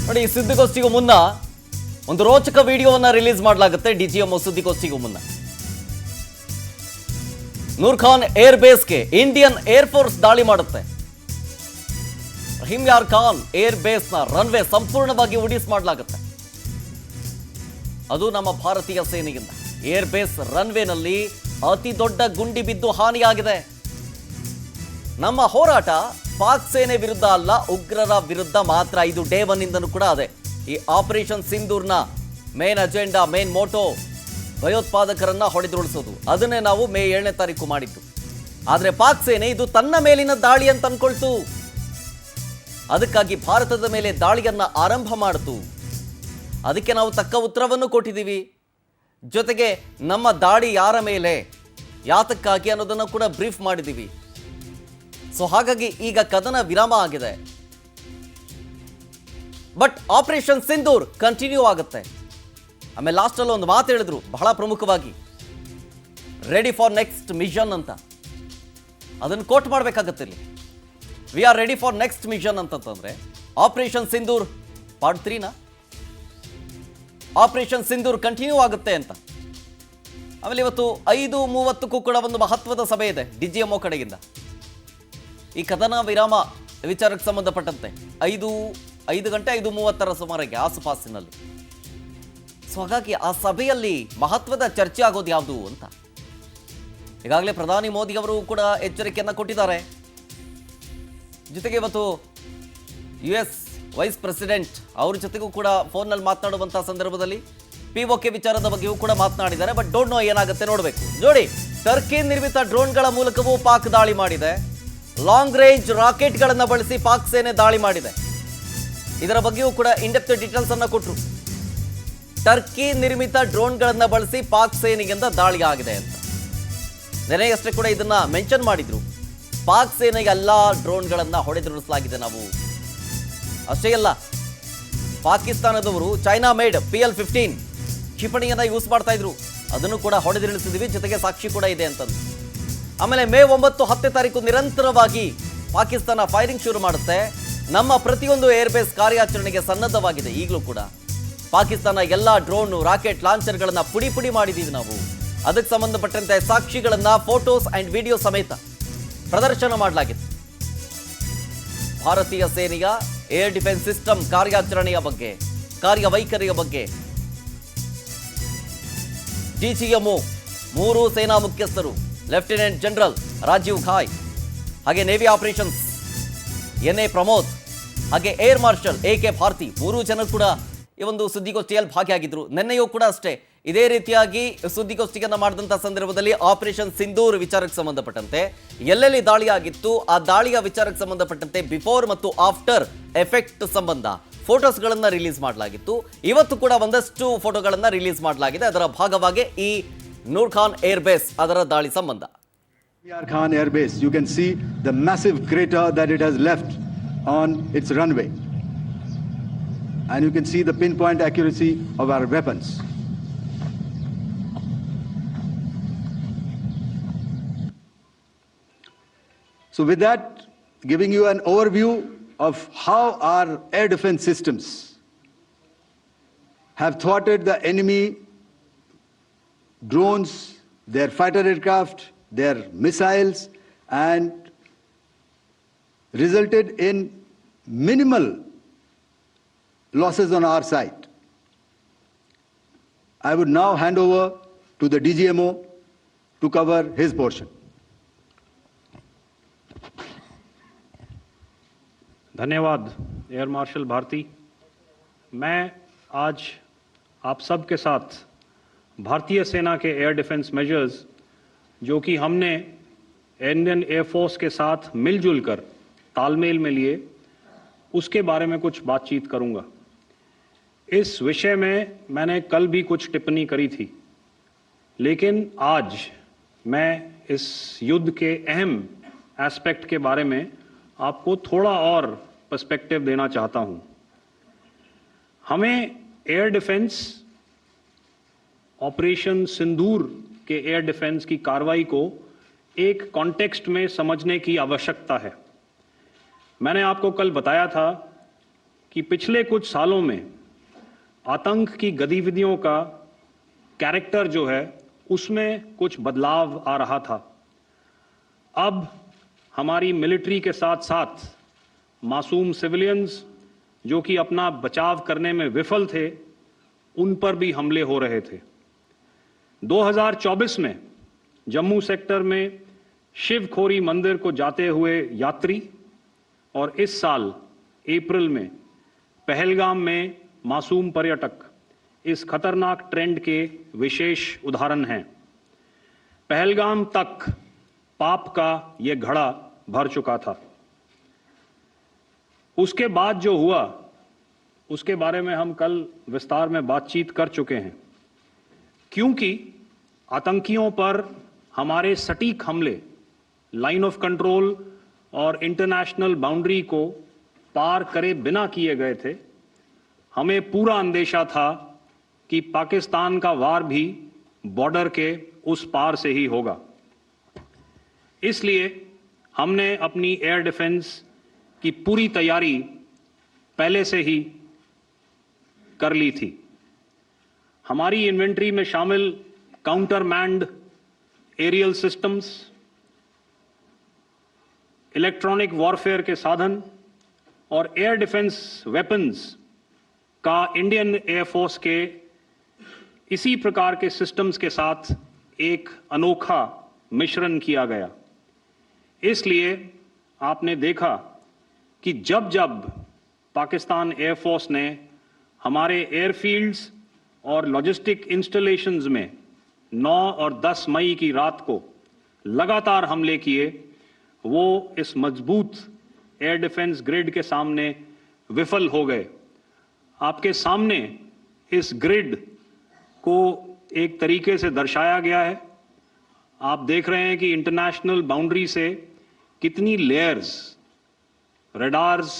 ನೋಡಿ, ಈ ಸುದ್ದಿಗೋಷ್ಠಿಗೂ ಮುನ್ನ ಒಂದು ರೋಚಕ ವಿಡಿಯೋವನ್ನ ರಿಲೀಸ್ ಮಾಡಲಾಗುತ್ತೆ. ಡಿಜಿಎಂಒ ಸುದ್ದಿಗೋಷ್ಠಿಗೂ ಮುನ್ನ ನೂರ್ ಖಾನ್ ಏರ್ ಬೇಸ್ಗೆ ಇಂಡಿಯನ್ ಏರ್ ಫೋರ್ಸ್ ದಾಳಿ ಮಾಡುತ್ತೆ. ರಹೀಮ್ ಯಾರ್ ಖಾನ್ ಏರ್ ಬೇಸ್ನ ರನ್ವೇ ಸಂಪೂರ್ಣವಾಗಿ ಉಡಿಸ್ ಮಾಡಲಾಗುತ್ತೆ. ಅದು ನಮ್ಮ ಭಾರತೀಯ ಸೇನೆಯಿಂದ. ಏರ್ ಬೇಸ್ ರನ್ವೇನಲ್ಲಿ ಅತಿ ದೊಡ್ಡ ಗುಂಡಿ ಬಿದ್ದು ಹಾನಿಯಾಗಿದೆ. ನಮ್ಮ ಹೋರಾಟ ಪಾಕ್ ಸೇನೆ ವಿರುದ್ಧ ಅಲ್ಲ, ಉಗ್ರರ ವಿರುದ್ಧ ಮಾತ್ರ. ಇದು ಡೇ ಒನ್ ಇಂದನೂ ಕೂಡ ಅದೇ. ಈ ಆಪರೇಷನ್ ಸಿಂಧೂರ್ನ ಮೇನ್ ಅಜೆಂಡಾ, ಮೇನ್ ಮೋಟೋ ಭಯೋತ್ಪಾದಕರನ್ನ ಹೊಡೆದುರುಳಿಸೋದು. ಅದನ್ನೇ ನಾವು ಮೇ 7ನೇ ತಾರೀಕು ಮಾಡಿದ್ದು. ಆದರೆ ಪಾಕ್ ಸೇನೆ ಇದು ತನ್ನ ಮೇಲಿನ ದಾಳಿ ಅಂತ ಅನ್ಕೊಳ್ತು. ಅದಕ್ಕಾಗಿ ಭಾರತದ ಮೇಲೆ ದಾಳಿಯನ್ನ ಆರಂಭ ಮಾಡಿತು. ಅದಕ್ಕೆ ನಾವು ತಕ್ಕ ಉತ್ತರವನ್ನು ಕೊಟ್ಟಿದ್ದೀವಿ. ಜೊತೆಗೆ ನಮ್ಮ ದಾಳಿ ಯಾರ ಮೇಲೆ, ಯಾತಕ್ಕಾಗಿ ಅನ್ನೋದನ್ನು ಕೂಡ ಬ್ರೀಫ್ ಮಾಡಿದ್ದೀವಿ. ಸೊ ಹಾಗಾಗಿ ಈಗ ಕದನ ವಿರಾಮ ಆಗಿದೆ. ಬಟ್ ಆಪರೇಷನ್ ಸಿಂಧೂರ್ ಕಂಟಿನ್ಯೂ ಆಗುತ್ತೆ. ಆಮೇಲೆ ಲಾಸ್ಟಲ್ಲಿ ಒಂದು ಮಾತು ಹೇಳಿದ್ರು ಬಹಳ ಪ್ರಮುಖವಾಗಿ, ರೆಡಿ ಫಾರ್ ನೆಕ್ಸ್ಟ್ ಮಿಷನ್ ಅಂತ. ಅದನ್ನು ಕೋಟ್ ಮಾಡಬೇಕಾಗತ್ತೆ ಇಲ್ಲಿ. We are ready for next mission ಅಂತಂದ್ರೆ ಆಪರೇಷನ್ ಸಿಂಧೂರ್ ಪಾರ್ಟ್ 3ನ ಆಪರೇಷನ್ ಸಿಂಧೂರ್ ಕಂಟಿನ್ಯೂ ಆಗುತ್ತೆ ಅಂತ. ಆಮೇಲೆ ಇವತ್ತು 5:30ಕ್ಕೂ ಕೂಡ ಒಂದು ಮಹತ್ವದ ಸಭೆ ಇದೆ ಡಿಜಿಎಂಒ ಕಡೆಯಿಂದ. ಈ ಕದನ ವಿರಾಮ ವಿಚಾರಕ್ಕೆ ಸಂಬಂಧಪಟ್ಟಂತೆ 5 ಗಂಟೆ 5:30 ಸುಮಾರಿಗೆ ಆಸುಪಾಸಿನಲ್ಲಿ. ಸೊ ಹಾಗಾಗಿ ಆ ಸಭೆಯಲ್ಲಿ ಮಹತ್ವದ ಚರ್ಚೆ ಆಗೋದು ಯಾವುದು ಅಂತ ಈಗಾಗಲೇ ಪ್ರಧಾನಿ ಮೋದಿ ಅವರು ಕೂಡ ಎಚ್ಚರಿಕೆಯನ್ನು ಕೊಟ್ಟಿದ್ದಾರೆ. ಜೊತೆಗೆ ಇವತ್ತು US ವೈಸ್ ಪ್ರೆಸಿಡೆಂಟ್ ಅವ್ರ ಜೊತೆಗೂ ಕೂಡ ಫೋನ್ನಲ್ಲಿ ಮಾತನಾಡುವಂತಹ ಸಂದರ್ಭದಲ್ಲಿ POK ವಿಚಾರದ ಬಗ್ಗೆಯೂ ಕೂಡ ಮಾತನಾಡಿದ್ದಾರೆ. ಬಟ್ ಡೋಂಟ್ ನೋ ಏನಾಗುತ್ತೆ ನೋಡಬೇಕು. ನೋಡಿ, ಟರ್ಕಿ ನಿರ್ಮಿತ ಡ್ರೋನ್ಗಳ ಮೂಲಕವೂ ಪಾಕ್ ದಾಳಿ ಮಾಡಿದೆ. ಲಾಂಗ್ ರೇಂಜ್ ರಾಕೆಟ್ಗಳನ್ನು ಬಳಸಿ ಪಾಕ್ ಸೇನೆ ದಾಳಿ ಮಾಡಿದೆ. ಇದರ ಬಗ್ಗೆಯೂ ಕೂಡ ಇನ್ಡೆಪ್ತ್ ಡೀಟೇಲ್ಸ್ ಅನ್ನು ಕೊಟ್ಟರು. ಟರ್ಕಿ ನಿರ್ಮಿತ ಡ್ರೋನ್ಗಳನ್ನು ಬಳಸಿ ಪಾಕ್ ಸೇನೆಯಿಂದ ದಾಳಿ ಆಗಿದೆ ಅಂತ ನೆನೆಯಷ್ಟೇ ಕೂಡ ಇದನ್ನ ಮೆನ್ಷನ್ ಮಾಡಿದ್ರು. ಪಾಕ್ ಸೇನೆಗೆ ಎಲ್ಲ ಡ್ರೋನ್ಗಳನ್ನು ಹೊಡೆದುರುಳಿಸಲಾಗಿದೆ ನಾವು. ಅಷ್ಟೇ ಅಲ್ಲ, ಪಾಕಿಸ್ತಾನದವರು ಚೈನಾ ಮೇಡ್ PL-15 ಕ್ಷಿಪಣಿಯನ್ನ ಯೂಸ್ ಮಾಡ್ತಾ ಇದ್ರು. ಅದನ್ನು ಕೂಡ ಹೊಡೆದುರುಳಿಸಿದ್ವಿ, ಜೊತೆಗೆ ಸಾಕ್ಷಿ ಕೂಡ ಇದೆ ಅಂತಂದು. ಆಮೇಲೆ ಮೇ 9, 10 ತಾರೀಕು ನಿರಂತರವಾಗಿ ಪಾಕಿಸ್ತಾನ ಫೈರಿಂಗ್ ಶುರು ಮಾಡುತ್ತೆ. ನಮ್ಮ ಪ್ರತಿಯೊಂದು ಏರ್ಬೇಸ್ ಕಾರ್ಯಾಚರಣೆಗೆ ಸನ್ನದ್ಧವಾಗಿದೆ. ಈಗಲೂ ಕೂಡ ಪಾಕಿಸ್ತಾನ ಎಲ್ಲ ಡ್ರೋನ್, ರಾಕೆಟ್ ಲಾಂಚರ್ಗಳನ್ನ ಪುಡಿ ಮಾಡಿದೀವಿ ನಾವು. ಅದಕ್ಕೆ ಸಂಬಂಧಪಟ್ಟಂತೆ ಸಾಕ್ಷಿಗಳನ್ನ ಫೋಟೋಸ್ ಅಂಡ್ ವಿಡಿಯೋ ಸಮೇತ ಪ್ರದರ್ಶನ ಮಾಡಲಾಗಿದೆ. ಭಾರತೀಯ ಸೇನೆಯ ಏರ್ ಡಿಫೆನ್ಸ್ ಸಿಸ್ಟಮ್ ಕಾರ್ಯಾಚರಣೆಯ ಬಗ್ಗೆ, ಕಾರ್ಯವೈಖರಿಯ ಬಗ್ಗೆ ಡಿಜಿಎಂಒ 3 ಸೇನಾ ಮುಖ್ಯಸ್ಥರು, ಲೆಫ್ಟಿನೆಂಟ್ ಜನರಲ್ ರಾಜೀವ್ ಘಾಯ್, ಹಾಗೆ ನೇವಿ ಆಪರೇಷನ್ಸ್ NA ಪ್ರಮೋದ್, ಹಾಗೆ ಏರ್ ಮಾರ್ಷಲ್ AK ಭಾರತಿ 3 ಜನ ಕೂಡ ಈ ಒಂದು ಸುದ್ದಿಗೋಷ್ಠಿಯಲ್ಲಿ ಭಾಗಿಯಾಗಿದ್ರು. ನಿನ್ನೆಯೂ ಕೂಡ ಅಷ್ಟೇ ಇದೇ ರೀತಿಯಾಗಿ ಸುದ್ದಿಗೋಷ್ಠಿಯನ್ನು ಮಾಡಿದಂಥ ಸಂದರ್ಭದಲ್ಲಿ ಆಪರೇಷನ್ ಸಿಂಧೂರ್ ವಿಚಾರಕ್ಕೆ ಸಂಬಂಧಪಟ್ಟಂತೆ ಎಲ್ಲೆಲ್ಲಿ ದಾಳಿ ಆಗಿತ್ತು, ಆ ದಾಳಿಯ ವಿಚಾರಕ್ಕೆ ಸಂಬಂಧಪಟ್ಟಂತೆ ಬಿಫೋರ್ ಮತ್ತು ಆಫ್ಟರ್ ಎಫೆಕ್ಟ್ ಸಂಬಂಧ ಫೋಟೋಸ್ಗಳನ್ನು ರಿಲೀಸ್ ಮಾಡಲಾಗಿತ್ತು. ಇವತ್ತು ಕೂಡ ಒಂದಷ್ಟು ಫೋಟೋಗಳನ್ನು ರಿಲೀಸ್ ಮಾಡಲಾಗಿದೆ. ಅದರ ಭಾಗವಾಗಿ ಈ ನೂರ್ ಖಾನ್ ಏರ್ ಬೇಸ್ ಅದರ ದಾಳಿ ಸಂಬಂಧ. Nuyar Khan Air Base, you can see the massive crater that it has left on its runway. And you can see the pinpoint accuracy of our weapons. So with that, giving you an overview of how our air defense systems have thwarted the enemy drones, their fighter aircraft, their missiles, and resulted in minimal losses on our side. I would now hand over to the DGMO to cover his portion. धन्यवाद air marshal Bharti. मैं आज आप सब के साथ भारतीय सेना के एयर डिफेंस मेजर्स जो कि हमने इंडियन एयरफोर्स के साथ मिलजुल कर तालमेल में लिए, उसके बारे में कुछ बातचीत करूंगा। इस विषय में मैंने कल भी कुछ टिप्पणी करी थी, लेकिन आज मैं इस युद्ध के अहम एस्पेक्ट के बारे में आपको थोड़ा और पर्सपेक्टिव देना चाहता हूं। हमें एयर डिफेंस ऑपरेशन सिंदूर के एयर डिफेंस की कार्रवाई को एक कॉन्टेक्स्ट में समझने की आवश्यकता है। मैंने आपको कल बताया था कि पिछले कुछ सालों में आतंक की गतिविधियों का कैरेक्टर जो है उसमें कुछ बदलाव आ रहा था। अब हमारी मिलिट्री के साथ साथ मासूम सिविलियंस जो कि अपना बचाव करने में विफल थे, उन पर भी हमले हो रहे थे। 2024 में जम्मू सेक्टर में शिवखोरी मंदिर को जाते हुए यात्री और इस साल अप्रैल में पहलगाम में मासूम पर्यटक इस खतरनाक ट्रेंड के विशेष उदाहरण हैं। पहलगाम तक पाप का यह घड़ा भर चुका था। उसके बाद जो हुआ उसके बारे में हम कल विस्तार में बातचीत कर चुके हैं। क्योंकि आतंकियों पर हमारे सटीक हमले लाइन ऑफ कंट्रोल और इंटरनेशनल बाउंड्री को पार करे बिना किए गए थे, हमें पूरा अंदेशा था कि पाकिस्तान का वार भी बॉर्डर के उस पार से ही होगा। इसलिए हमने अपनी एयर डिफेंस की पूरी तैयारी पहले से ही कर ली थी। हमारी इन्वेंट्री में शामिल counter manned aerial systems, electronic warfare के साधन और एयर डिफेंस वेपन्स का इंडियन एयरफोर्स के इसी प्रकार के सिस्टम्स के साथ एक अनोखा मिश्रण किया गया। इसलिए आपने देखा कि जब जब पाकिस्तान एयरफोर्स ने हमारे एयरफील्ड्स और लॉजिस्टिक इंस्टॉलेशंस में 9 और 10 मई की रात को लगातार हमले किए, वो इस मजबूत एयर डिफेंस ग्रिड के सामने विफल हो गए। आपके सामने इस ग्रिड को एक तरीके से दर्शाया गया है। आप देख रहे हैं कि इंटरनेशनल बाउंड्री से कितनी layers, radars,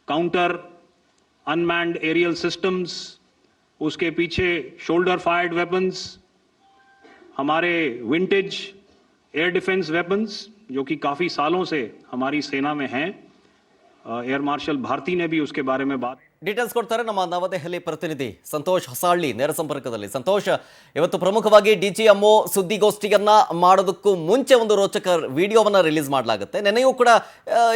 counter unmanned aerial systems, उसके पीछे शोल्डर फायर्ड वेपन्स, हमारे विंटेज एयर डिफेंस वेपन्स जो कि काफ़ी सालों से हमारी सेना में हैं। एयर मार्शल भारती ने भी उसके बारे में बात ಡೀಟೇಲ್ಸ್ ಕೊಡ್ತಾರೆ ನಮ್ಮ ನವದೆಹಲಿ ಪ್ರತಿನಿಧಿ ಸಂತೋಷ್ ಹೊಸಹಳ್ಳಿ ನೇರ ಸಂಪರ್ಕದಲ್ಲಿ. ಸಂತೋಷ್, ಇವತ್ತು ಪ್ರಮುಖವಾಗಿ ಡಿಜಿಎಂಒ ಸುದ್ದಿಗೋಷ್ಠಿಯನ್ನ ಮಾಡೋದಕ್ಕೂ ಮುಂಚೆ ಒಂದು ರೋಚಕ ವಿಡಿಯೋವನ್ನ ರಿಲೀಸ್ ಮಾಡಲಾಗುತ್ತೆ. ನೆನೆಯೂ ಕೂಡ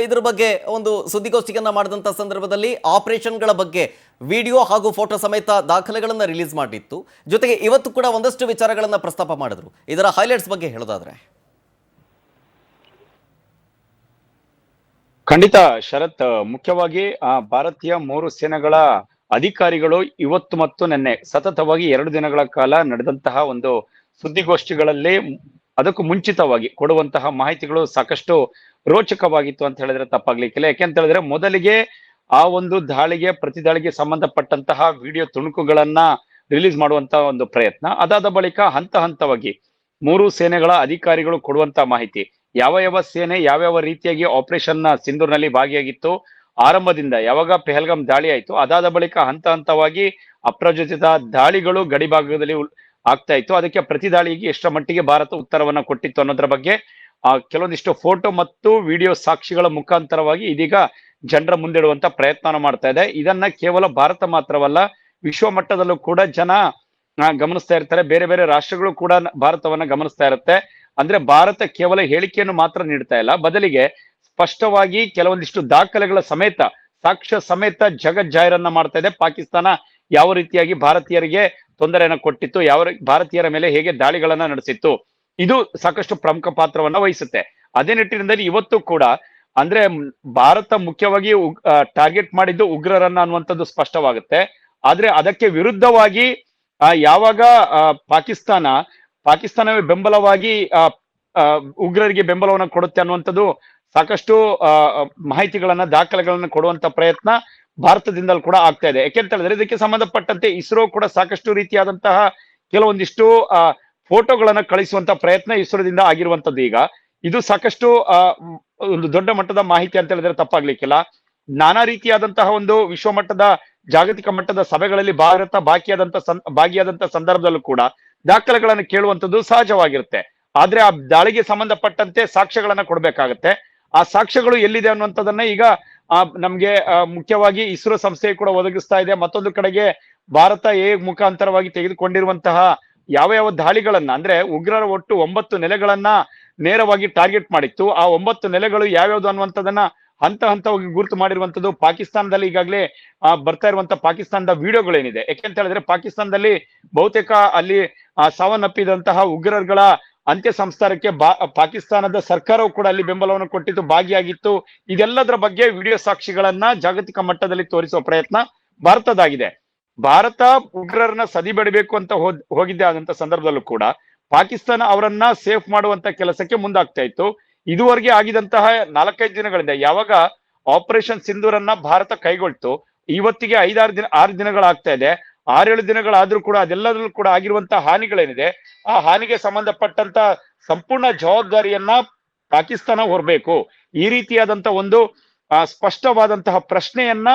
ಇದ್ರ ಬಗ್ಗೆ ಒಂದು ಸುದ್ದಿಗೋಷ್ಠಿಯನ್ನ ಮಾಡಿದಂಥ ಸಂದರ್ಭದಲ್ಲಿ ಆಪರೇಷನ್ಗಳ ಬಗ್ಗೆ ವಿಡಿಯೋ ಹಾಗೂ ಫೋಟೋ ಸಮೇತ ದಾಖಲೆಗಳನ್ನು ರಿಲೀಸ್ ಮಾಡಿತ್ತು. ಜೊತೆಗೆ ಇವತ್ತು ಕೂಡ ಒಂದಷ್ಟು ವಿಚಾರಗಳನ್ನು ಪ್ರಸ್ತಾಪ ಮಾಡಿದ್ರು. ಇದರ ಹೈಲೈಟ್ಸ್ ಬಗ್ಗೆ ಹೇಳೋದಾದ್ರೆ ಖಂಡಿತ ಶರತ್, ಮುಖ್ಯವಾಗಿ ಭಾರತೀಯ 3 ಸೇನೆಗಳ ಅಧಿಕಾರಿಗಳು ಇವತ್ತು ಮತ್ತು ನಿನ್ನೆ ಸತತವಾಗಿ 2 ದಿನಗಳ ಕಾಲ ನಡೆದಂತಹ ಒಂದು ಸುದ್ದಿಗೋಷ್ಠಿಗಳಲ್ಲಿ ಅದಕ್ಕೂ ಮುಂಚಿತವಾಗಿ ಕೊಡುವಂತಹ ಮಾಹಿತಿಗಳು ಸಾಕಷ್ಟು ರೋಚಕವಾಗಿತ್ತು ಅಂತ ಹೇಳಿದ್ರೆ ತಪ್ಪಾಗ್ಲಿಕ್ಕಿಲ್ಲ. ಯಾಕೆಂತ ಹೇಳಿದ್ರೆ ಮೊದಲಿಗೆ ಆ ಒಂದು ದಾಳಿಗೆ ಪ್ರತಿ ದಾಳಿಗೆ ಸಂಬಂಧಪಟ್ಟಂತಹ ವಿಡಿಯೋ ತುಣುಕುಗಳನ್ನ ರಿಲೀಸ್ ಮಾಡುವಂತಹ ಒಂದು ಪ್ರಯತ್ನ, ಅದಾದ ಬಳಿಕ ಹಂತ ಹಂತವಾಗಿ 3 ಸೇನೆಗಳ ಅಧಿಕಾರಿಗಳು ಕೊಡುವಂತಹ ಮಾಹಿತಿ, ಯಾವ ಸೇನೆ ಯಾವ್ಯಾವ ರೀತಿಯಾಗಿ ಆಪರೇಷನ್ ಸಿಂಧೂರ್ನಲ್ಲಿ ಭಾಗಿಯಾಗಿತ್ತು, ಆರಂಭದಿಂದ ಯಾವಾಗ ಪೆಹಲ್ಗಾಮ್ ದಾಳಿ ಆಯ್ತು, ಅದಾದ ಬಳಿಕ ಹಂತ ಹಂತವಾಗಿ ಅಪ್ರಚೋದಿತ ದಾಳಿಗಳು ಗಡಿ ಭಾಗದಲ್ಲಿ ಆಗ್ತಾ ಇತ್ತು, ಅದಕ್ಕೆ ಪ್ರತಿ ದಾಳಿಗೆ ಎಷ್ಟರ ಮಟ್ಟಿಗೆ ಭಾರತ ಉತ್ತರವನ್ನ ಕೊಟ್ಟಿತ್ತು ಅನ್ನೋದ್ರ ಬಗ್ಗೆ ಕೆಲವೊಂದಿಷ್ಟು ಫೋಟೋ ಮತ್ತು ವಿಡಿಯೋ ಸಾಕ್ಷಿಗಳ ಮುಖಾಂತರವಾಗಿ ಇದೀಗ ಜನರ ಮುಂದಿಡುವಂತ ಪ್ರಯತ್ನ ಮಾಡ್ತಾ ಇದೆ. ಇದನ್ನ ಕೇವಲ ಭಾರತ ಮಾತ್ರವಲ್ಲ, ವಿಶ್ವ ಮಟ್ಟದಲ್ಲೂ ಕೂಡ ಜನ ಗಮನಿಸ್ತಾ ಇರ್ತಾರೆ. ಬೇರೆ ಬೇರೆ ರಾಷ್ಟ್ರಗಳು ಕೂಡ ಭಾರತವನ್ನ ಗಮನಿಸ್ತಾ ಇರುತ್ತೆ. ಅಂದ್ರೆ ಭಾರತ ಕೇವಲ ಹೇಳಿಕೆಯನ್ನು ಮಾತ್ರ ನೀಡ್ತಾ ಇಲ್ಲ, ಬದಲಿಗೆ ಸ್ಪಷ್ಟವಾಗಿ ಕೆಲವೊಂದಿಷ್ಟು ದಾಖಲೆಗಳ ಸಮೇತ, ಸಾಕ್ಷ್ಯ ಸಮೇತ ಜಗಜ್ಜಾಹಿರನ್ನ ಮಾಡ್ತಾ ಇದೆ. ಪಾಕಿಸ್ತಾನ ಯಾವ ರೀತಿಯಾಗಿ ಭಾರತೀಯರಿಗೆ ತೊಂದರೆಯನ್ನ ಕೊಟ್ಟಿತ್ತು, ಭಾರತೀಯರ ಮೇಲೆ ಹೇಗೆ ದಾಳಿಗಳನ್ನ ನಡೆಸಿತ್ತು, ಇದು ಸಾಕಷ್ಟು ಪ್ರಮುಖ ಪಾತ್ರವನ್ನ ವಹಿಸುತ್ತೆ. ಅದೇ ನಿಟ್ಟಿನಲ್ಲಿ ಇವತ್ತು ಕೂಡ ಅಂದ್ರೆ ಭಾರತ ಮುಖ್ಯವಾಗಿ ಟಾರ್ಗೆಟ್ ಮಾಡಿದ್ದು ಉಗ್ರರನ್ನ ಅನ್ನುವಂಥದ್ದು ಸ್ಪಷ್ಟವಾಗುತ್ತೆ. ಆದ್ರೆ ಅದಕ್ಕೆ ವಿರುದ್ಧವಾಗಿ ಯಾವಾಗ ಪಾಕಿಸ್ತಾನವೇ ಬೆಂಬಲವಾಗಿ ಉಗ್ರರಿಗೆ ಬೆಂಬಲವನ್ನು ಕೊಡುತ್ತೆ ಅನ್ನುವಂಥದ್ದು ಸಾಕಷ್ಟು ಮಾಹಿತಿಗಳನ್ನ, ದಾಖಲೆಗಳನ್ನ ಕೊಡುವಂತ ಪ್ರಯತ್ನ ಭಾರತದಿಂದಲೂ ಕೂಡ ಆಗ್ತಾ ಇದೆ. ಯಾಕೆಂತ ಹೇಳಿದ್ರೆ ಇದಕ್ಕೆ ಸಂಬಂಧಪಟ್ಟಂತೆ ಇಸ್ರೋ ಕೂಡ ಸಾಕಷ್ಟು ರೀತಿಯಾದಂತಹ ಕೆಲವೊಂದಿಷ್ಟು ಫೋಟೋಗಳನ್ನ ಕಳಿಸುವಂತ ಪ್ರಯತ್ನ ಇಸ್ರೋದಿಂದ ಆಗಿರುವಂತದ್ದು. ಈಗ ಇದು ಸಾಕಷ್ಟು ಒಂದು ದೊಡ್ಡ ಮಟ್ಟದ ಮಾಹಿತಿ ಅಂತ ಹೇಳಿದ್ರೆ ತಪ್ಪಾಗ್ಲಿಕ್ಕಿಲ್ಲ. ನಾನಾ ರೀತಿಯಾದಂತಹ ಒಂದು ವಿಶ್ವ ಮಟ್ಟದ, ಜಾಗತಿಕ ಮಟ್ಟದ ಸಭೆಗಳಲ್ಲಿ ಭಾರತ ಭಾಗಿಯಾದಂತ ಸಂದರ್ಭದಲ್ಲೂ ಕೂಡ ದಾಖಲೆಗಳನ್ನು ಕೇಳುವಂಥದ್ದು ಸಹಜವಾಗಿರುತ್ತೆ. ಆದ್ರೆ ಆ ದಾಳಿಗೆ ಸಂಬಂಧಪಟ್ಟಂತೆ ಸಾಕ್ಷ್ಯಗಳನ್ನ ಕೊಡ್ಬೇಕಾಗತ್ತೆ. ಆ ಸಾಕ್ಷ್ಯಗಳು ಎಲ್ಲಿದೆ ಅನ್ನುವಂಥದ್ದನ್ನ ಈಗ ನಮ್ಗೆ ಮುಖ್ಯವಾಗಿ ಇಸ್ರೋ ಸಂಸ್ಥೆ ಕೂಡ ಒದಗಿಸ್ತಾ ಇದೆ. ಮತ್ತೊಂದು ಕಡೆಗೆ ಭಾರತ ಮುಖಾಂತರವಾಗಿ ತೆಗೆದುಕೊಂಡಿರುವಂತಹ ಯಾವ ದಾಳಿಗಳನ್ನ, ಅಂದ್ರೆ ಉಗ್ರರ ಒಟ್ಟು 9 ನೆಲೆಗಳನ್ನ ನೇರವಾಗಿ ಟಾರ್ಗೆಟ್ ಮಾಡಿತ್ತು. ಆ 9 ನೆಲೆಗಳು ಯಾವ್ಯಾವ್ದು ಅನ್ನುವಂಥದ್ದನ್ನ ಹಂತವಾಗಿ ಗುರುತು ಮಾಡಿರುವಂತದ್ದು ಪಾಕಿಸ್ತಾನದಲ್ಲಿ ಈಗಾಗಲೇ ಬರ್ತಾ ಇರುವಂತ ಪಾಕಿಸ್ತಾನದ ವಿಡಿಯೋಗಳೇನಿದೆ. ಯಾಕೆಂತ ಹೇಳಿದ್ರೆ ಪಾಕಿಸ್ತಾನದಲ್ಲಿ ಬಹುತೇಕ ಅಲ್ಲಿ ಸಾವನ್ನಪ್ಪಿದಂತಹ ಉಗ್ರರುಗಳ ಅಂತ್ಯ ಸಂಸ್ಕಾರಕ್ಕೆ ಪಾಕಿಸ್ತಾನದ ಸರ್ಕಾರವು ಕೂಡ ಅಲ್ಲಿ ಬೆಂಬಲವನ್ನು ಕೊಟ್ಟಿದ್ದು, ಭಾಗಿಯಾಗಿತ್ತು. ಇದೆಲ್ಲದರ ಬಗ್ಗೆ ವಿಡಿಯೋ ಸಾಕ್ಷಿಗಳನ್ನ ಜಾಗತಿಕ ಮಟ್ಟದಲ್ಲಿ ತೋರಿಸುವ ಪ್ರಯತ್ನ ಭಾರತದಾಗಿದೆ. ಭಾರತ ಉಗ್ರರನ್ನ ಸದಿಬಡಿಬೇಕು ಅಂತ ಹೋಗಿದ್ದೆ ಆದಂತ ಸಂದರ್ಭದಲ್ಲೂ ಕೂಡ ಪಾಕಿಸ್ತಾನ ಅವರನ್ನ ಸೇಫ್ ಮಾಡುವಂತ ಕೆಲಸಕ್ಕೆ ಮುಂದಾಗ್ತಾ ಇತ್ತು. ಇದುವರೆಗೆ ಆಗಿದಂತಹ 4-5 ದಿನಗಳಿಂದ ಯಾವಾಗ ಆಪರೇಷನ್ ಸಿಂಧೂರನ್ನ ಭಾರತ ಕೈಗೊಳ್ತು, ಇವತ್ತಿಗೆ 6 ದಿನಗಳಾಗ್ತಾ ಇದೆ. 6-7 ದಿನಗಳಾದ್ರೂ ಕೂಡ ಅದೆಲ್ಲದರಲ್ಲೂ ಕೂಡ ಆಗಿರುವಂತಹ ಹಾನಿಗಳೇನಿದೆ, ಆ ಹಾನಿಗೆ ಸಂಬಂಧಪಟ್ಟಂತ ಸಂಪೂರ್ಣ ಜವಾಬ್ದಾರಿಯನ್ನ ಪಾಕಿಸ್ತಾನ ಹೊರಬೇಕು. ಈ ರೀತಿಯಾದಂತ ಒಂದು ಸ್ಪಷ್ಟವಾದಂತಹ ಪ್ರಶ್ನೆಯನ್ನ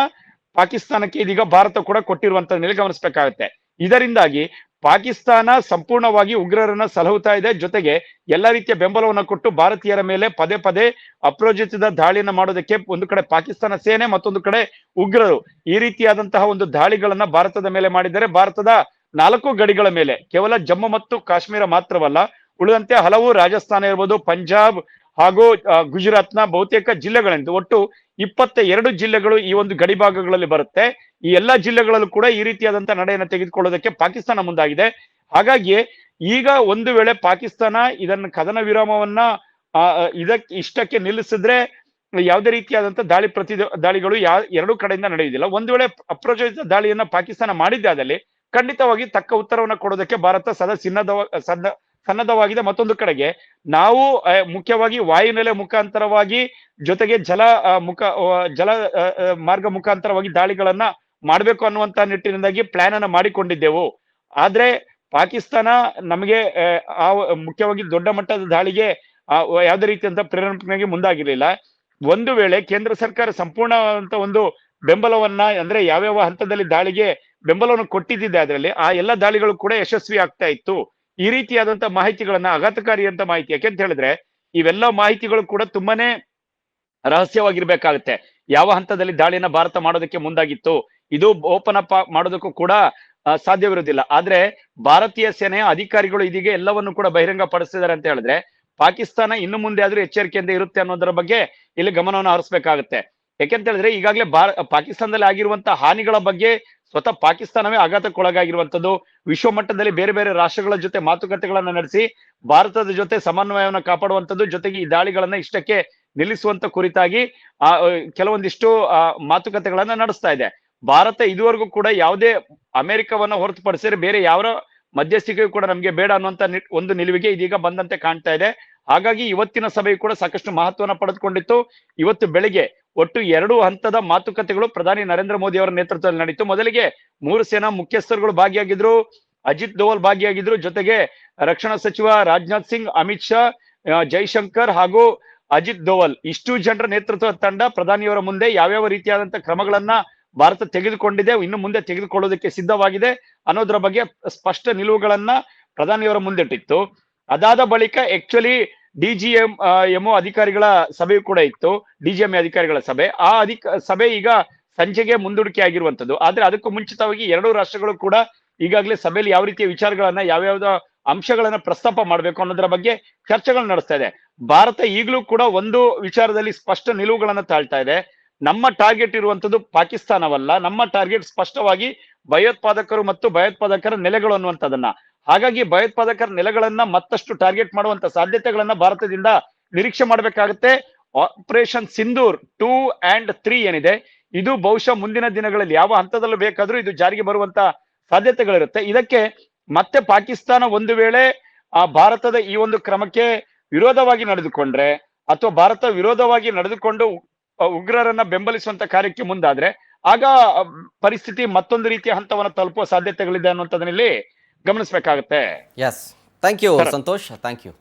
ಪಾಕಿಸ್ತಾನಕ್ಕೆ ಇದೀಗ ಭಾರತ ಕೂಡ ಕೊಟ್ಟಿರುವಂತದ್ರಲ್ಲಿ ಗಮನಿಸಬೇಕಾಗುತ್ತೆ. ಇದರಿಂದಾಗಿ ಪಾಕಿಸ್ತಾನ ಸಂಪೂರ್ಣವಾಗಿ ಉಗ್ರರನ್ನ ಸಲಹುತ್ತಾ ಇದೆ. ಜೊತೆಗೆ ಎಲ್ಲಾ ರೀತಿಯ ಬೆಂಬಲವನ್ನು ಕೊಟ್ಟು ಭಾರತೀಯರ ಮೇಲೆ ಪದೇ ಅಪ್ರೋಜಿತ ದಾಳಿಯನ್ನ ಮಾಡೋದಕ್ಕೆ ಒಂದು ಕಡೆ ಪಾಕಿಸ್ತಾನ ಸೇನೆ, ಮತ್ತೊಂದು ಕಡೆ ಉಗ್ರರು ಈ ರೀತಿಯಾದಂತಹ ಒಂದು ದಾಳಿಗಳನ್ನ ಭಾರತದ ಮೇಲೆ ಮಾಡಿದ್ದಾರೆ. ಭಾರತದ 4 ಗಡಿಗಳ ಮೇಲೆ, ಕೇವಲ ಜಮ್ಮು ಮತ್ತು ಕಾಶ್ಮೀರ ಮಾತ್ರವಲ್ಲ, ಉಳಿದಂತೆ ಹಲವು ರಾಜಸ್ಥಾನ ಇರ್ಬೋದು, ಪಂಜಾಬ್ ಹಾಗೂ ಗುಜರಾತ್ನ ಬಹುತೇಕ ಜಿಲ್ಲೆಗಳಿಂದ ಒಟ್ಟು 22 ಜಿಲ್ಲೆಗಳು ಈ ಒಂದು ಗಡಿ ಭಾಗಗಳಲ್ಲಿ ಬರುತ್ತೆ. ಈ ಎಲ್ಲಾ ಜಿಲ್ಲೆಗಳಲ್ಲೂ ಕೂಡ ಈ ರೀತಿಯಾದಂತಹ ನಡೆಯನ್ನು ತೆಗೆದುಕೊಳ್ಳೋದಕ್ಕೆ ಪಾಕಿಸ್ತಾನ ಮುಂದಾಗಿದೆ. ಹಾಗಾಗಿ ಈಗ ಒಂದು ವೇಳೆ ಪಾಕಿಸ್ತಾನ ಇದನ್ನ ಕದನ ವಿರಾಮವನ್ನ ಇಷ್ಟಕ್ಕೆ ನಿಲ್ಲಿಸಿದ್ರೆ ಯಾವುದೇ ರೀತಿಯಾದಂತಹ ದಾಳಿಗಳು ಎರಡೂ ಕಡೆಯಿಂದ ನಡೆಯುವುದಿಲ್ಲ. ಒಂದು ವೇಳೆ ಅಪ್ರಚೋದಿತ ದಾಳಿಯನ್ನ ಪಾಕಿಸ್ತಾನ ಮಾಡಿದ್ದಾದಲ್ಲಿ ಖಂಡಿತವಾಗಿ ತಕ್ಕ ಉತ್ತರವನ್ನ ಕೊಡೋದಕ್ಕೆ ಭಾರತ ಸನ್ನದ್ಧವಾಗಿದೆ. ಮತ್ತೊಂದು ಕಡೆಗೆ ನಾವು ಮುಖ್ಯವಾಗಿ ವಾಯುನೆಲೆ ಮುಖಾಂತರವಾಗಿ, ಜೊತೆಗೆ ಜಲ ಮಾರ್ಗ ಮುಖಾಂತರವಾಗಿ ದಾಳಿಗಳನ್ನ ಮಾಡ್ಬೇಕು ಅನ್ನುವಂತ ನಿಟ್ಟಿನಿಂದಾಗಿ ಪ್ಲಾನ್ ಅನ್ನ ಮಾಡಿಕೊಂಡಿದ್ದೆವು. ಆದ್ರೆ ಪಾಕಿಸ್ತಾನ ನಮಗೆ ಮುಖ್ಯವಾಗಿ ದೊಡ್ಡ ಮಟ್ಟದ ದಾಳಿಗೆ ಯಾವುದೇ ರೀತಿಯಂತ ಪ್ರೇರಣೆಗೆ ಮುಂದಾಗಿರ್ಲಿಲ್ಲ. ಒಂದು ವೇಳೆ ಕೇಂದ್ರ ಸರ್ಕಾರ ಸಂಪೂರ್ಣವಾದಂತ ಒಂದು ಬೆಂಬಲವನ್ನ, ಅಂದ್ರೆ ಯಾವ್ಯಾವ ಹಂತದಲ್ಲಿ ದಾಳಿಗೆ ಬೆಂಬಲವನ್ನು ಕೊಟ್ಟಿದ್ದಿದೆ ಅದರಲ್ಲಿ ಆ ಎಲ್ಲ ದಾಳಿಗಳು ಕೂಡ ಯಶಸ್ವಿ ಆಗ್ತಾ ಇತ್ತು. ಈ ರೀತಿಯಾದಂತ ಮಾಹಿತಿಗಳನ್ನ, ಆಘಾತಕಾರಿ ಅಂತ ಮಾಹಿತಿ, ಯಾಕೆಂತ ಹೇಳಿದ್ರೆ ಇವೆಲ್ಲ ಮಾಹಿತಿಗಳು ಕೂಡ ತುಂಬಾನೇ ರಹಸ್ಯವಾಗಿರ್ಬೇಕಾಗುತ್ತೆ. ಯಾವ ಹಂತದಲ್ಲಿ ದಾಳಿಯನ್ನ ಭಾರತ ಮಾಡೋದಕ್ಕೆ ಮುಂದಾಗಿತ್ತು, ಇದು ಓಪನ್ ಅಪ್ ಮಾಡೋದಕ್ಕೂ ಕೂಡ ಸಾಧ್ಯವಿರುವುದಿಲ್ಲ. ಆದ್ರೆ ಭಾರತೀಯ ಸೇನೆಯ ಅಧಿಕಾರಿಗಳು ಇದೀಗ ಎಲ್ಲವನ್ನು ಕೂಡ ಬಹಿರಂಗ ಪಡಿಸಿದ್ದಾರೆ ಅಂತ ಹೇಳಿದ್ರೆ ಪಾಕಿಸ್ತಾನ ಇನ್ನು ಮುಂದೆ ಆದ್ರೂ ಎಚ್ಚರಿಕೆಯಿಂದ ಇರುತ್ತೆ ಅನ್ನೋದರ ಬಗ್ಗೆ ಇಲ್ಲಿ ಗಮನವನ್ನು ಹರಿಸಬೇಕಾಗುತ್ತೆ. ಯಾಕೆಂತ ಹೇಳಿದ್ರೆ ಈಗಾಗಲೇ ಪಾಕಿಸ್ತಾನದಲ್ಲಿ ಆಗಿರುವಂತಹ ಹಾನಿಗಳ ಬಗ್ಗೆ ಸ್ವತಃ ಪಾಕಿಸ್ತಾನವೇ ಆಘಾತಕ್ಕೊಳಗಾಗಿರುವಂತದ್ದು. ವಿಶ್ವ ಮಟ್ಟದಲ್ಲಿ ಬೇರೆ ಬೇರೆ ರಾಷ್ಟ್ರಗಳ ಜೊತೆ ಮಾತುಕತೆಗಳನ್ನ ನಡೆಸಿ ಭಾರತದ ಜೊತೆ ಸಮನ್ವಯವನ್ನು ಕಾಪಾಡುವಂತದ್ದು, ಜೊತೆಗೆ ಈ ದಾಳಿಗಳನ್ನ ಇಷ್ಟಕ್ಕೆ ನಿಲ್ಲಿಸುವಂತ ಕುರಿತಾಗಿ ಕೆಲವೊಂದಿಷ್ಟು ಮಾತುಕತೆಗಳನ್ನ ನಡೆಸ್ತಾ ಇದೆ. ಭಾರತ ಇದುವರೆಗೂ ಕೂಡ ಯಾವುದೇ ಅಮೆರಿಕವನ್ನ ಹೊರತುಪಡಿಸಿದ್ರೆ ಬೇರೆ ಯಾವ ಮಧ್ಯಸ್ಥಿಕೆಯೂ ಕೂಡ ನಮ್ಗೆ ಬೇಡ ಅನ್ನುವಂತ ಒಂದು ನಿಲುವಿಗೆ ಇದೀಗ ಬಂದಂತೆ ಕಾಣ್ತಾ ಇದೆ. ಹಾಗಾಗಿ ಇವತ್ತಿನ ಸಭೆಯು ಕೂಡ ಸಾಕಷ್ಟು ಮಹತ್ವನ ಪಡೆದುಕೊಂಡಿತ್ತು. ಇವತ್ತು ಬೆಳಿಗ್ಗೆ ಒಟ್ಟು 2 ಹಂತದ ಮಾತುಕತೆಗಳು ಪ್ರಧಾನಿ ನರೇಂದ್ರ ಮೋದಿ ಅವರ ನೇತೃತ್ವದಲ್ಲಿ ನಡೀತು. ಮೊದಲಿಗೆ 3 ಸೇನಾ ಮುಖ್ಯಸ್ಥರುಗಳು ಭಾಗಿಯಾಗಿದ್ರು, ಅಜಿತ್ ದೋವಲ್ ಭಾಗಿಯಾಗಿದ್ರು, ಜೊತೆಗೆ ರಕ್ಷಣಾ ಸಚಿವ ರಾಜನಾಥ್ ಸಿಂಗ್, ಅಮಿತ್ ಶಾ, ಜೈಶಂಕರ್ ಹಾಗೂ ಅಜಿತ್ ದೋವಲ್ ಇಷ್ಟು ಜನರ ನೇತೃತ್ವದ ತಂಡ ಪ್ರಧಾನಿಯವರ ಮುಂದೆ ಯಾವ್ಯಾವ ರೀತಿಯಾದಂತಹ ಕ್ರಮಗಳನ್ನ ಭಾರತ ತೆಗೆದುಕೊಂಡಿದೆ, ಇನ್ನು ಮುಂದೆ ತೆಗೆದುಕೊಳ್ಳೋದಕ್ಕೆ ಸಿದ್ಧವಾಗಿದೆ ಅನ್ನೋದ್ರ ಬಗ್ಗೆ ಸ್ಪಷ್ಟ ನಿಲುವುಗಳನ್ನ ಪ್ರಧಾನಿಯವರ ಮುಂದಿಟ್ಟಿತ್ತು. ಅದಾದ ಬಳಿಕ ಆಕ್ಚುಲಿ DGMO ಅಧಿಕಾರಿಗಳ ಸಭೆಯು ಕೂಡ ಇತ್ತು, DGMA ಅಧಿಕಾರಿಗಳ ಸಭೆ. ಆ ಸಭೆ ಈಗ ಸಂಜೆಗೆ ಮುಂದೂಡಿಕೆ ಆಗಿರುವಂತದ್ದು. ಆದ್ರೆ ಅದಕ್ಕೂ ಮುಂಚಿತವಾಗಿ 2 ರಾಷ್ಟ್ರಗಳು ಕೂಡ ಈಗಾಗಲೇ ಸಭೆಯಲ್ಲಿ ಯಾವ ರೀತಿಯ ವಿಚಾರಗಳನ್ನ, ಯಾವ್ಯಾವ್ದ ಅಂಶಗಳನ್ನ ಪ್ರಸ್ತಾಪ ಮಾಡ್ಬೇಕು ಅನ್ನೋದ್ರ ಬಗ್ಗೆ ಚರ್ಚೆಗಳು ನಡೆಸ್ತಾ ಇದೆ. ಭಾರತ ಈಗಲೂ ಕೂಡ ಒಂದು ವಿಚಾರದಲ್ಲಿ ಸ್ಪಷ್ಟ ನಿಲುವುಗಳನ್ನ ತಾಳ್ತಾ ಇದೆ. ನಮ್ಮ ಟಾರ್ಗೆಟ್ ಇರುವಂತದ್ದು ಪಾಕಿಸ್ತಾನವಲ್ಲ, ನಮ್ಮ ಟಾರ್ಗೆಟ್ ಸ್ಪಷ್ಟವಾಗಿ ಭಯೋತ್ಪಾದಕರು ಮತ್ತು ಭಯೋತ್ಪಾದಕರ ನೆಲೆಗಳು ಅನ್ನುವಂಥದ್ದನ್ನ. ಹಾಗಾಗಿ ಭಯೋತ್ಪಾದಕರ ನೆಲೆಗಳನ್ನ ಮತ್ತಷ್ಟು ಟಾರ್ಗೆಟ್ ಮಾಡುವಂತ ಸಾಧ್ಯತೆಗಳನ್ನ ಭಾರತದಿಂದ ನಿರೀಕ್ಷೆ ಮಾಡಬೇಕಾಗುತ್ತೆ. ಆಪರೇಷನ್ ಸಿಂಧೂರ್ 2 and 3 ಏನಿದೆ, ಇದು ಬಹುಶಃ ಮುಂದಿನ ದಿನಗಳಲ್ಲಿ ಯಾವ ಹಂತದಲ್ಲೂ ಬೇಕಾದ್ರೂ ಇದು ಜಾರಿಗೆ ಬರುವಂತ ಸಾಧ್ಯತೆಗಳಿರುತ್ತೆ. ಇದಕ್ಕೆ ಮತ್ತೆ ಪಾಕಿಸ್ತಾನ ಒಂದು ವೇಳೆ ಭಾರತದ ಈ ಒಂದು ಕ್ರಮಕ್ಕೆ ವಿರೋಧವಾಗಿ ನಡೆದುಕೊಂಡ್ರೆ, ಅಥವಾ ಭಾರತ ವಿರೋಧವಾಗಿ ನಡೆದುಕೊಂಡು ಉಗ್ರರನ್ನ ಬೆಂಬಲಿಸುವಂತ ಕಾರ್ಯಕ್ಕೆ ಮುಂದಾದ್ರೆ ಆಗ ಪರಿಸ್ಥಿತಿ ಮತ್ತೊಂದು ರೀತಿಯ ಹಂತವನ್ನು ತಲುಪುವ ಸಾಧ್ಯತೆಗಳಿದೆ ಅನ್ನುವಂಥದ್ರಲ್ಲಿ ಗಮನಿಸಬೇಕಾಗುತ್ತೆ. Yes, thank Santosh, thank you.